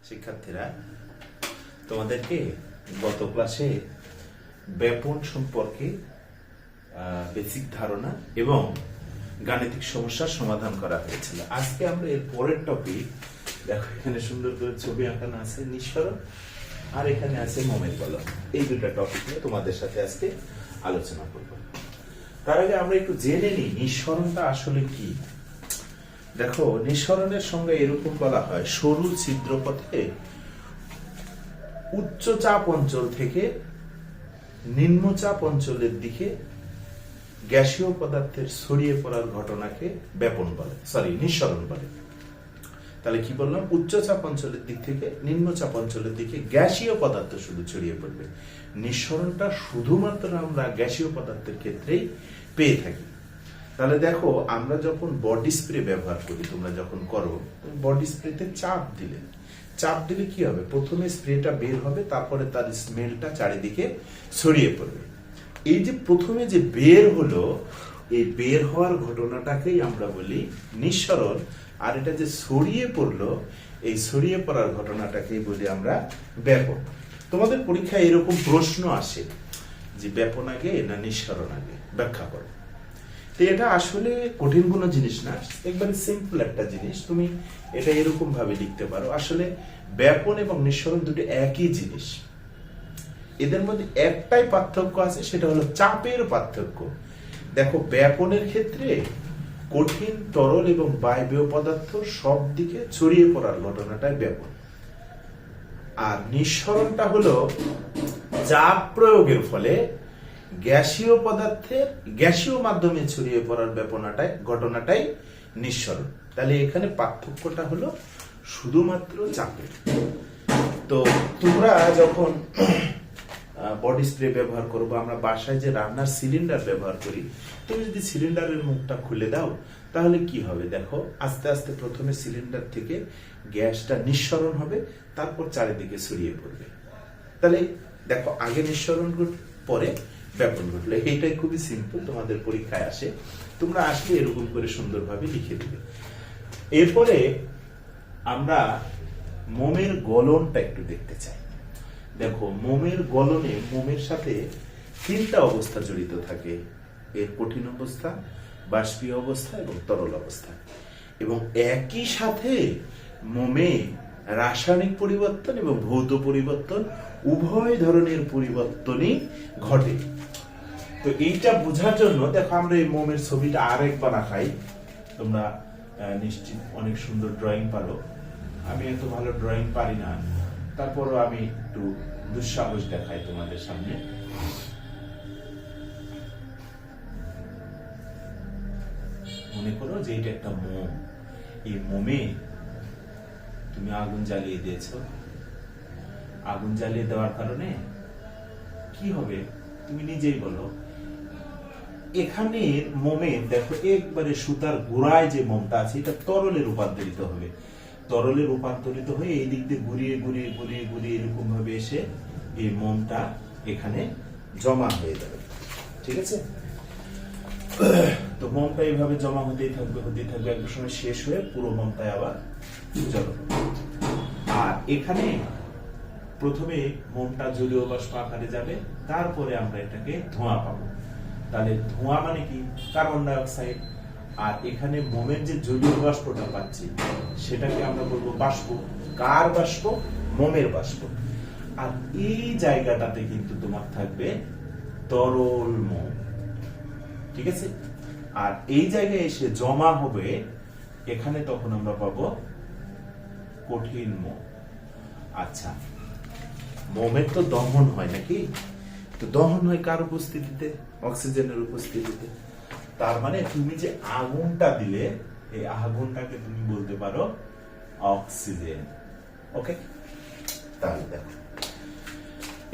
শিক্ষার্থীরা, তোমাদেরকে গত ক্লাসে ব্যাপন সম্পর্কে বেসিক ধারণা এবং গাণিতিক সমস্যার সমাধান করা হয়েছিল। আজকে আমরা এর পরের টপিক, দেখো এখানে সুন্দর করে ছবি আঁকানো আছে, নিঃসরণ, আর এখানে আছে মোমের কলম। এই দুটো টপিক নিয়ে তোমাদের সাথে আজকে আলোচনা করব। তার আগে আমরা একটু জেনে নিই নিঃসরণটা আসলে কি। দেখো, নিঃসরণের সঙ্গে এরকম বলা হয়, সরু ছিদ্রপথে উচ্চ চাপ অঞ্চল থেকে নিম্নচাপ অঞ্চলের দিকে গ্যাসীয় পদার্থের ছড়িয়ে পড়ার ঘটনাকে ব্যাপন বলে, নিঃসরণ বলে। তাহলে কি বললাম? উচ্চচাপ অঞ্চলের দিক থেকে নিম্নচাপ অঞ্চলের দিকে গ্যাসীয় পদার্থ শুধু ছড়িয়ে পড়বে। নিঃসরণটা শুধুমাত্র আমরা গ্যাসীয় পদার্থের ক্ষেত্রেই পেয়ে থাকি। তাহলে দেখো, আমরা যখন বডি স্প্রে ব্যবহার করি, তোমরা যখন করো, বডি স্প্রেতে চাপ দিলে কি হবে? প্রথমে স্প্রেটা বের হবে, তারপরে তার স্মেলটা চারিদিকে ছড়িয়ে পড়বে। এই যে প্রথমে যে বের হলো, এই বের হওয়ার ঘটনাটাকেই আমরা বলি নিঃসরণ। আর এটা যে ছড়িয়ে পড়লো, এই ছড়িয়ে পড়ার ঘটনাটাকেই বলি আমরা ব্যাপন। তোমাদের পরীক্ষায় এরকম প্রশ্ন আসে যে ব্যাপন আগে না নিঃসরণ আগে, ব্যাখ্যা করো। তো এটা আসলে কঠিন কোনো জিনিস না, একবারে সিম্পল একটা জিনিস। তুমি এটা এরকম ভাবে লিখতে পারো, আসলে ব্যাপন এবং নিঃসরণ দুটো একই জিনিস। এদের মধ্যে একটাই পার্থক্য আছে, সেটা হলো চাপের পার্থক্য। দেখো, ব্যাপনের ক্ষেত্রে কঠিন, তরল এবং বায়বীয় পদার্থ সব দিকে ছড়িয়ে পড়ার ঘটনাটাই ব্যাপন। আর নিঃসরণটা হলো চাপ প্রয়োগের ফলে গ্যাসীয় পদার্থের গ্যাসীয় মাধ্যমে ছড়িয়ে পড়ার ঘটনাটাই নিঃসরণ। তাহলে এখানে পার্থক্যটা হলো শুধুমাত্র চাপের। তো তোমরা যখন বডি স্প্রে ব্যবহার করবো, আমরা বাসায় যে রান্নার সিলিন্ডার ব্যবহার করি, তুমি যদি সিলিন্ডারের মুখটা খুলে দাও, তাহলে কি হবে? দেখো, আস্তে আস্তে প্রথমে সিলিন্ডার থেকে গ্যাসটা নিঃসরণ হবে, তারপর চারিদিকে ছড়িয়ে পড়বে। তাহলে দেখো, আগে নিঃসরণ পরে ব্যাপন ঘটলো। এইটাই খুবই সিম্পল, তোমাদের পরীক্ষায় আসে, তোমরা আসলে এরকম করে সুন্দরভাবে লিখে দিবে। এরপরে আমরা মোমের গলনটা একটু দেখতে চাই। দেখো, মোমের গলনে মোমের সাথে তিনটা অবস্থা জড়িত থাকে: এর কঠিন অবস্থা, বাষ্পীয় অবস্থা এবং তরল অবস্থা। এবং একই সাথে মোমে রাসায়নিক পরিবর্তন এবং ভৌত পরিবর্তন, উভয় ধরনের পরিবর্তনই ঘটে। তো এইটা বোঝার জন্য দেখো, আমরা এই মোমের ছবিটা আরেকবার আঁকাই। তোমরা নিশ্চিত অনেক সুন্দর ড্রয়িং পারো। আমি এত ভালো ড্রয়িং পারি না, তারপরও আমি একটু দুঃসাহস দেখাই তোমাদের সামনে। মনে করো যে এটা একটা মোম। এই মোমে তুমি আগুন জ্বালিয়ে দিয়েছো। আগুন জ্বালিয়ে দেওয়ার কারণে কি হবে তুমি নিজেই বলো। এখানে মোমে দেখো, একবারে সুতার গোড়ায় যে মোমটা আছে, এটা তরলে রূপান্তরিত হবে। তরলে রূপান্তরিত হয়ে এই দিক দিয়ে ঘুরিয়ে ঘুরিয়ে ঘুরিয়ে ঘুরিয়ে এরকম ভাবে এসে এই মোমটা এখানে জমা হয়ে যাবে। ঠিক আছে? তো মোমটা এইভাবে জমা হতেই থাকবে এক সময় শেষ হয়ে পুরো মোমটাই আবার জ্বলবে। আর এখানে প্রথমে মোমটা জলীয় বাষ্প আকারে যাবে, তারপরে আমরা এটাকে ধোঁয়া পাবো। তাহলে ধোঁয়া মানে কি? Carbon die oxide. আর এখানে মোমের যে জলীয় বাষ্পটা পাচ্ছি, সেটাকে আমরা বলবো বাষ্প। কার বাষ্প? মোমের বাষ্প। আর এই জায়গাটাতে কিন্তু তোমার থাকবে তরল মোম। ঠিক আছে? আর এই জায়গায় এসে জমা হবে, এখানে তখন আমরা পাবো কঠিন মোম। আচ্ছা, মোমের তো দহন হয় নাকি? তো দহন হয় কার উপস্থিতিতে? অক্সিজেনের উপস্থিতিতে। তার মানে তুমি যে আগুনটা দিলে, এই আগুনটাকে তুমি বলতে পারো অক্সিজেন। ওকে? তাহলে দেখো,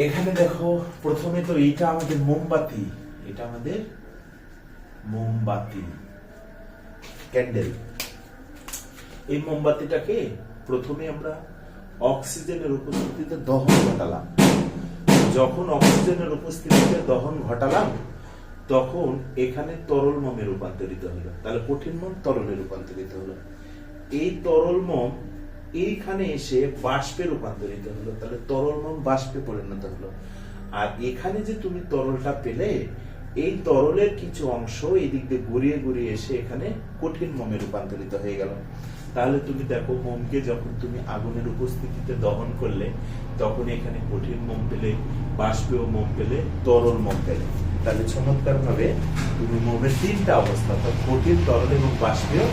এখানে দেখো, প্রথমে তো এইটা আমাদের মোমবাতি, এটা আমাদের মোমবাতি, ক্যান্ডেল। এই মোমবাতিটাকে প্রথমে আমরা অক্সিজেনের উপস্থিতিতে দহন ঘটালাম। যখন অক্সিজেনের উপস্থিতিতে দহন ঘটালাম, তখন এখানে তরল মোমে রূপান্তরিত হলো। তাহলে কঠিন মোম তরলে রূপান্তরিত হলো। এই তরল মোম এইখানে এসে বাষ্পে রূপান্তরিত হলো, তাহলে তরল মোম বাষ্পে পরিণত হলো। আর এখানে যে তুমি তরলটা পেলে, এই তরলের কিছু অংশ এদিক দিয়ে ঘুরিয়ে ঘুরিয়ে এসে এখানে কঠিন মোমে রূপান্তরিত হয়ে গেল। তাহলে তুমি দেখো, মোমকে যখন তুমি আগুনের উপস্থিতিতে দহন করলে, তখন এখানে কঠিন মোম পেলে, বাষ্পীয় মোম পেলে, তরল মোম পেলে। তাহলে চমৎকার ভাবে তুমি মোমের তিনটা অবস্থা, অর্থাৎ কঠিন, তরল এবং বাষ্পীয়,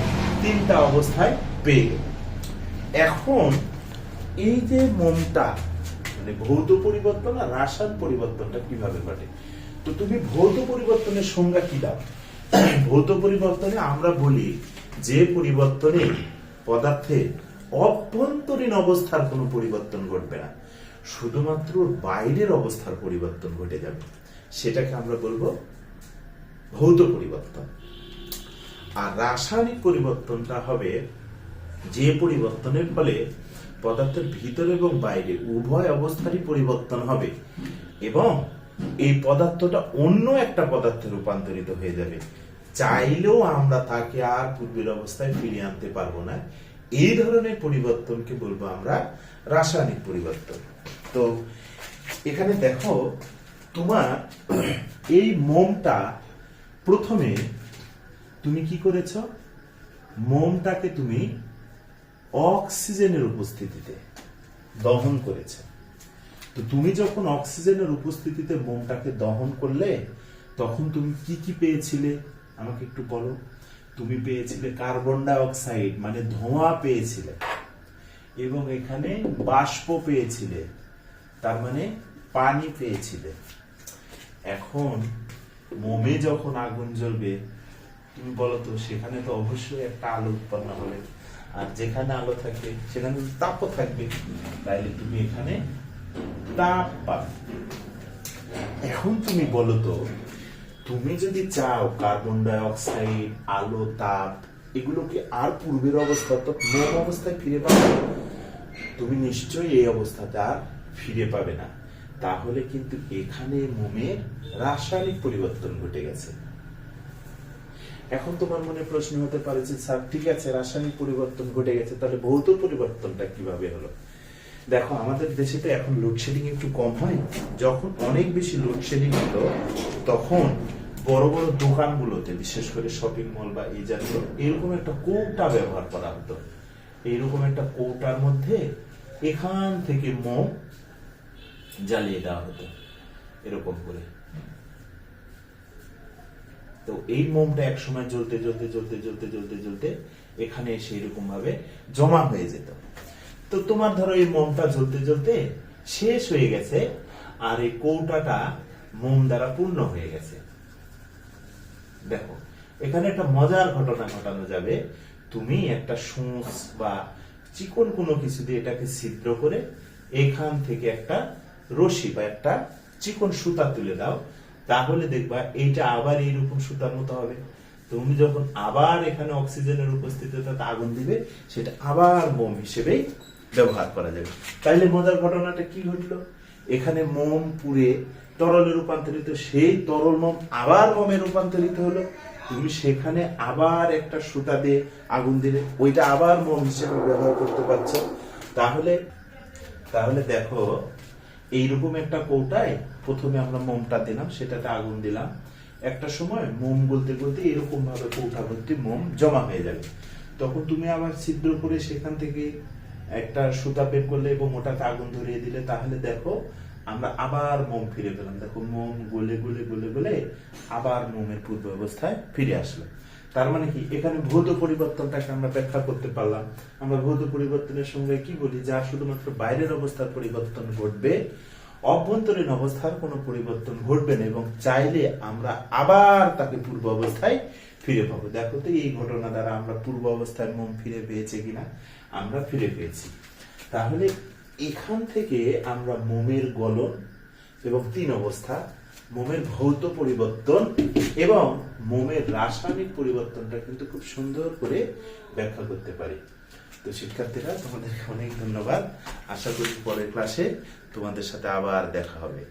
তিনটা অবস্থায় পেয়ে গেলে। এখন এই যে মোমটা, মানে ভৌত পরিবর্তন আর রাসায়নিক পরিবর্তনটা কিভাবে ঘটে, তো তুমি ভৌত পরিবর্তনের সংজ্ঞা কি দাও? ভৌত পরিবর্তনে আমরা বলি যে পরিবর্তনে পদার্থে অভ্যন্তরীণ অবস্থার কোনো পরিবর্তন ঘটবে না, শুধুমাত্র বাইরের অবস্থার পরিবর্তন ঘটে যাবে, সেটাকে আমরা বলবো ভৌত পরিবর্তন। আর রাসায়নিক পরিবর্তনটা হবে যে পরিবর্তনের ফলে পদার্থের ভিতরে এবং বাইরে উভয় অবস্থারই পরিবর্তন হবে এবং এই পদার্থটা অন্য একটা পদার্থে রূপান্তরিত হয়ে যাবে, চাইলেও আমরা তাকে আর পূর্বের অবস্থায় ফিরিয়ে আনতে পারবো না। এই ধরনের পরিবর্তনকে বলবো আমরা রাসায়নিক পরিবর্তন। তো এখানে দেখো, তোমার এই মোমটা প্রথমে তুমি কি করেছ, মোমটাকে তুমি অক্সিজেনের উপস্থিতিতে দহন করেছ। তো তুমি যখন অক্সিজেনের উপস্থিতিতে মোমটাকে দহন করলে, তখন তুমি কি কি পেয়েছিলে আমাকে একটু বলো। তুমি পেয়েছিলে কার্বন ডাই অক্সাইড, মানে ধোঁয়া পেয়েছিলে, এবং এখানে বাষ্প পেয়েছিলে, তার মানে পানি পেয়েছিলে। এখন মোমে যখন আগুন জ্বলবে, তুমি বলো তো, সেখানে তো অবশ্যই একটা আলো উৎপন্ন হবে, আর যেখানে আলো থাকবে সেখানে তাপও থাকবে, তাইলে তুমি এখানে তাপ পাবে। এখন তুমি বলো তো, তুমি যদি চাও কার্বন ডাই অক্সাইড, আলো, তাপ, এগুলোকে আর পূর্বের অবস্থা, অর্থাৎ মোম অবস্থায় ফিরে পাবে, তুমি নিশ্চয়ই এই অবস্থাতে আর ফিরে পাবে না। তাহলে কিন্তু এখানে মোমের রাসায়নিক পরিবর্তন ঘটে গেছে। এখন তোমার মনে প্রশ্ন হতে পারে যে স্যার, ঠিক আছে, রাসায়নিক পরিবর্তন ঘটে গেছে, তাহলে ভৌত পরিবর্তনটা কিভাবে হলো? দেখো, আমাদের দেশে তো এখন লোডশেডিং একটু কম হয়। যখন অনেক বেশি লোডশেডিং হতো, তখন বড় বড় দোকানগুলোতে, বিশেষ করে শপিং মল বা এই জাতীয়, এরকম একটা কৌটা ব্যবহার করা হতো। এইরকম একটা কৌটার মধ্যে এখান থেকে মোম জ্বালিয়ে দেওয়া হতো, এরকম করে। তো এই মোমটা এক সময় জ্বলতে জ্বলতে জ্বলতে জ্বলতে জ্বলতে জ্বলতে এখানে এসে এরকম ভাবে জমা হয়ে যেত। তো তোমার ধরো এই মোমটা জ্বলতে জ্বলতে শেষ হয়ে গেছে, আর এই কৌটাটা মোম দ্বারা পূর্ণ হয়ে গেছে। দেখো, এখানে একটা মজার ঘটনা ঘটানো যাবে। তুমি একটা সূচ বা চিকন কোনো কিছু দিয়ে এটাকে ছিদ্র করে এখান থেকে একটা রশি বা একটা চিকন সুতা তুলে দাও, তাহলে দেখবা এইটা আবার এইরকম সুতার মতো হবে। তুমি যখন আবার এখানে অক্সিজেনের উপস্থিতিতে আগুন দিবে, সেটা আবার মোম হিসেবে ব্যবহার করা যাবে। তাইলে মজার ঘটনাটা কি ঘটলো, এখানে মোম পুড়ে তরলে রূপান্তরিত, সেই তরল মোম আবার মোমে রূপান্তরিত হলো। তুমি সেখানে আবার একটা সুতা দিয়ে আগুন দিলে, ওইটা আবার মোম হিসেবে ব্যবহার করতে পারছো। তাহলে দেখো, এইরকম একটা কৌটায় প্রথমে আমরা মোমটা দিলাম, সেটাতে আগুন দিলাম, একটা সময় মোম গলতে গলতে এরকম ভাবে কৌটা ভর্তি মোম জমা হয়ে যাবে। তখন তুমি আবার ছিদ্র করে সেখান থেকে একটা সুতা বের করলে এবং ওটাতে আগুন ধরিয়ে দিলে, তাহলে দেখো আমরা আবার মোম ফিরে পেলাম। দেখো, মোম গলে গলে গলে গলে আবার মোমের পূর্ব অবস্থায় ফিরে আসলো। তার মানে কি, এখানে ভৌত পরিবর্তনটাকে আমরা ব্যাখ্যা করতে পারলাম। আমরা ভৌত পরিবর্তনের সঙ্গে কি বলি, যা শুধুমাত্র বাইরের অবস্থার পরিবর্তন ঘটবে, অভ্যন্তরীণ অবস্থার কোনো পরিবর্তন ঘটবে না, এবং চাইলে আমরা আবার তাকে পূর্ব অবস্থায় ফিরে পাবো। দেখো তো, এই ঘটনা দ্বারা আমরা পূর্ব অবস্থায় মোম ফিরে পেয়েছি কিনা, আমরা ফিরে পেয়েছি। তাহলে এখান থেকে আমরা মোমের গলন এবং তিন অবস্থা, মোমের ভৌত পরিবর্তন এবং মোমের রাসায়নিক পরিবর্তনটা কিন্তু খুব সুন্দর করে ব্যাখ্যা করতে পারি। তো শিক্ষার্থীরা, তোমাদেরকে অনেক ধন্যবাদ। আশা করি পরের ক্লাসে তোমাদের সাথে আবার দেখা হবে।